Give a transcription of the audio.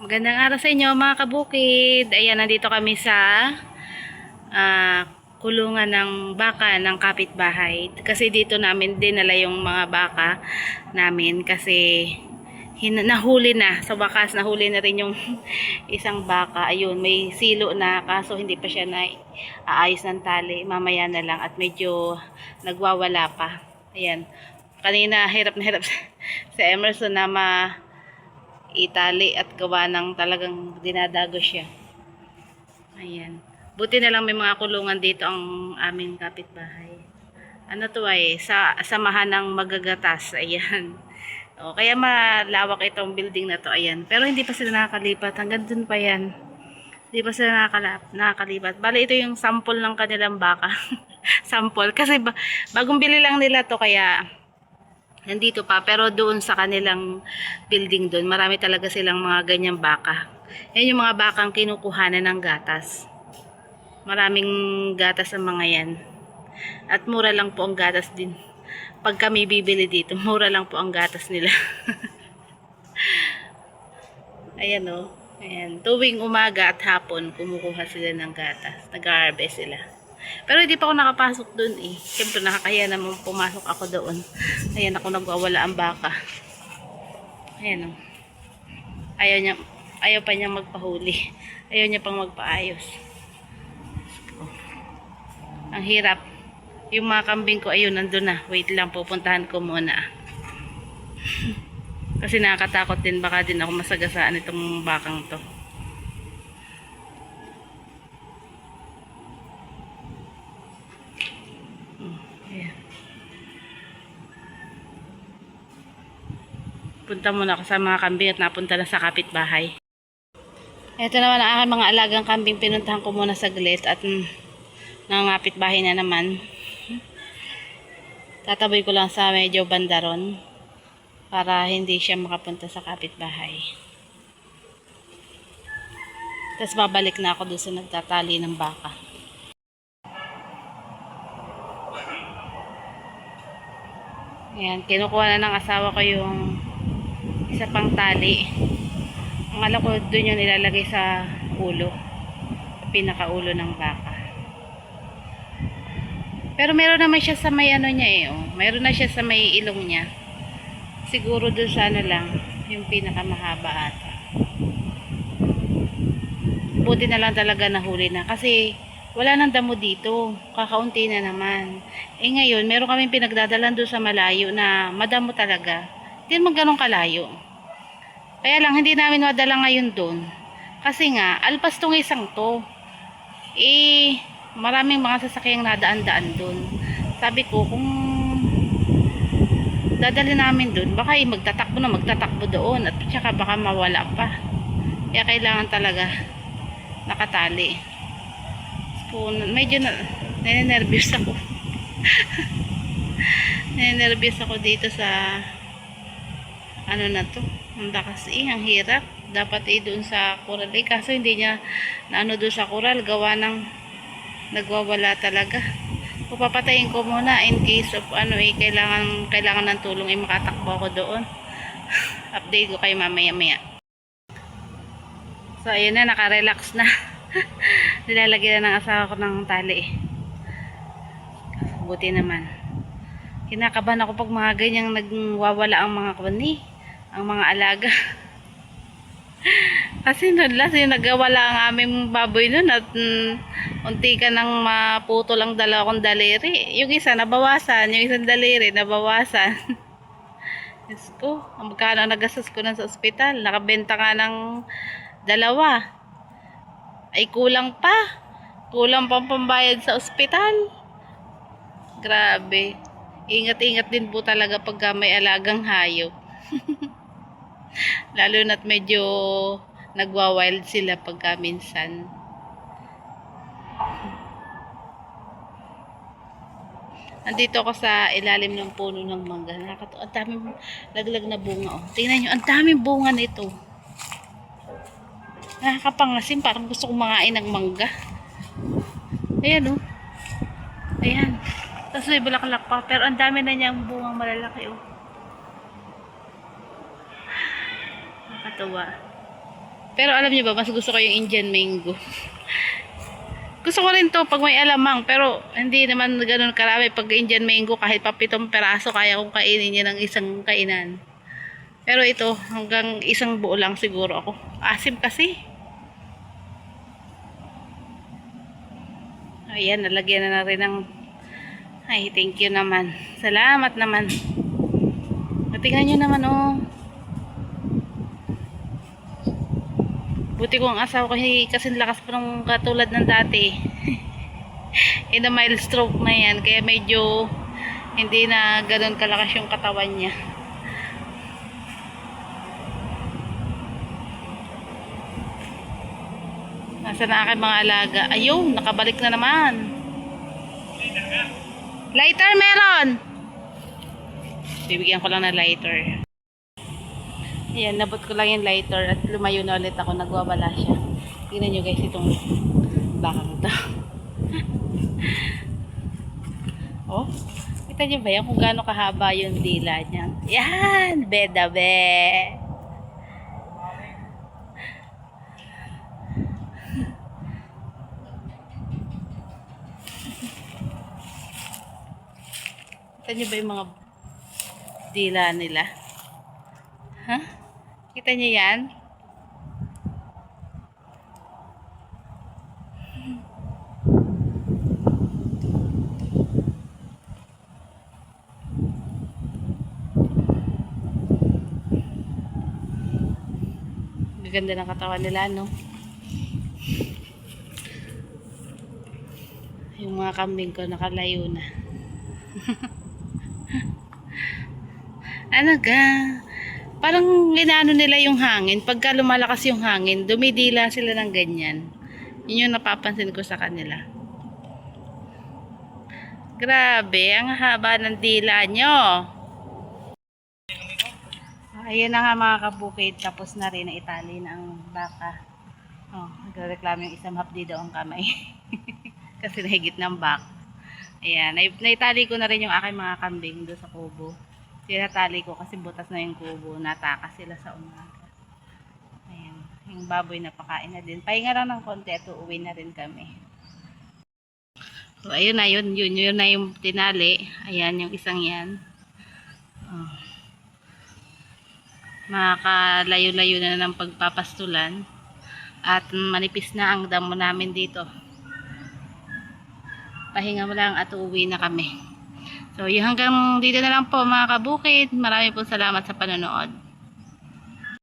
Magandang araw sa inyo mga kabukid. Ayan, nandito kami sa kulungan ng baka ng kapitbahay. Kasi dito namin dinala yung mga baka namin kasi nahuli na. Sa wakas, nahuli na rin yung isang baka. Ayun, may silo na kaso hindi pa siya na aayos ng tali. Mamaya na lang at medyo nagwawala pa. Ayan, kanina hirap na hirap sa Emerson na itali at gawa ng talagang dinadago siya. Ayan. Buti na lang may mga kulungan dito ang aming kapitbahay. Ano to ay, samahan ng magagatas. Ayan. O, kaya malawak itong building na to. Ayan. Pero hindi pa sila nakakalipat. Hanggang dun pa yan. Hindi pa sila nakakalipat. Bale, ito yung sample ng kanilang baka. Sample. Kasi bagong bili lang nila to kaya nandito pa, pero doon sa kanilang building doon, marami talaga silang mga ganyang baka. Yan yung mga bakang kinukuhanan ng gatas. Maraming gatas ang mga yan. At mura lang po ang gatas din. Pag kami bibili dito, mura lang po ang gatas nila. Ayan o. Ayan. Tuwing umaga at hapon, kumukuha sila ng gatas. Nag-harvest sila. Pero hindi pa ako nakapasok dun eh. Siyempre nakakaya naman pumasok ako doon. Ayan ako, nagwawala ang baka. Ayan o. Ayaw pa niya magpahuli. Ayaw niya pang magpaayos. Ang hirap. Yung mga kambing ko, ayun, nandun na. Wait lang, pupuntahan ko muna. Kasi nakakatakot din, baka din ako masagasaan itong bakang to. Punta muna ako sa mga kambing at napunta na sa kapitbahay. Ito naman ang aking mga alagang kambing. Pinuntahan ko muna saglit at nangapitbahay na naman. Tataboy ko lang sa medyo bandaron para hindi siya makapunta sa kapitbahay. Tapos babalik na ako doon sa nagtatali ng baka. Ayan, kinukuha na ng asawa ko yung isa pang tali. Ang alam ko doon yung nilalagay sa ulo, pinakaulo ng baka. Pero meron naman siya sa may ano niya eh, oh. Meron na siya sa may ilong niya. Siguro doon sa ano lang, yung pinakamahaba ata. Buti na lang talaga nahuli na kasi wala nang damo dito, kakaunti na naman. Eh ngayon, meron kaming pinagdadalan doon sa malayo na madamo talaga. Hindi naman ganun kalayo. Kaya lang, hindi namin madala ngayon doon. Kasi nga, alpas tong isang to. Eh, maraming mga sasakyang nadaan-daan doon. Sabi ko, kung dadali namin doon, baka magtatakbo doon. At saka baka mawala pa. Kaya kailangan talaga nakatali. So, medyo nene-nervous ako. Nene-nervous ako dito sa ano na to. Ang lakas ang hirap. Dapat doon sa kural kaso hindi niya naano doon sa kural, gawa ng nagwawala talaga. Papatayin ko muna in case of kailangan ng tulong, makatakbo ako doon. Update ko kayo mamaya. So ayun na, naka-relax na. Nilalagyan na ng asawa ko ng tali. Buti naman. Kinakabahan ako pag mga ganyang nagwawala ang mga ang mga alaga. Kasi noon last yung nagwawala ang aming baboy noon at unti ka nang maputo lang dalawang daliri. Yung isa nabawasan, yung isang daliri nabawasan. Diyos ko, ang magkano nagastos ko na sa ospital. Nakabenta nga ng dalawa. Ay kulang pa. Kulang pang pambayad sa ospital. Grabe. Ingat-ingat din po talaga pag may alagang hayop. Lalo na't medyo nagwa-wild sila pagka minsan. Nandito ako sa ilalim ng puno ng mangga. Nakakatawa. Ang daming laglag na bunga. Oh. Tingnan nyo, ang daming bunga nito. Nakakapangasim. Parang gusto kong mangain ng mangga. Ayan oh. Ayan. Tapos may bulaklak pa. Pero ang dami na niyang bungang malalaki oh. Nakakatawa. Pero alam niyo ba, mas gusto ko yung Indian mango. Gusto ko rin to pag may alamang, pero hindi naman ganoon karami. Pag Indian mango, kahit pa 7 peraso, kaya kong kainin yan ng isang kainan. Pero ito, hanggang isang buo lang siguro ako. Asim kasi. Ayan, nalagyan na rin ng... Ay, thank you naman. Salamat naman. Tingnan nyo naman, oh. Buti ko ang asawa ko, kasi lakas pa nung katulad ng dati. In a mild stroke na yan, kaya medyo hindi na ganun kalakas yung katawan niya. Nasa na aking mga alaga. Ayun, nakabalik na naman. Lighter meron! Bibigyan ko lang ng lighter. Ayan, nabot ko lang yung lighter at lumayo na ulit ako. Nagwawala siya. Tingnan nyo guys itong bakang ito. Oh, kita nyo ba yan kung gaano kahaba yung dila niya? Yan! Beda be! Kita nyo ba yung mga dila nila? Ha? Kita nyo yan? Ganda ng katawan nila, no? Yung mga kambing ko nakalayo na. Ano ga? Parang inaano nila yung hangin. Pagka lumalakas yung hangin, dumidila sila ng ganyan. Yun yung napapansin ko sa kanila. Grabe, ang haba ng dila nyo. Ayan na nga mga kabukid. Tapos na rin na itali na ang baka. Oh, nagreklamo yung isang hapdi daw ang kamay. Kasi nahigit ng back. Ayan, naitali ko na rin yung aking mga kambing doon sa kubo. Sinatali ko kasi butas na yung kubo. Natakas sila sa umaga. Ayan, yung baboy napakain na din. Pahinga lang ng konti at uuwi na rin kami. So, ayun na yun na yung tinali. Ayan, yung isang yan. Oh. Makakalayo-layo na ng pagpapastulan. At manipis na ang damo namin dito. Pahinga mo lang at uuwi na kami. So, yung hanggang dito na lang po mga kabukid. Marami po salamat sa panonood.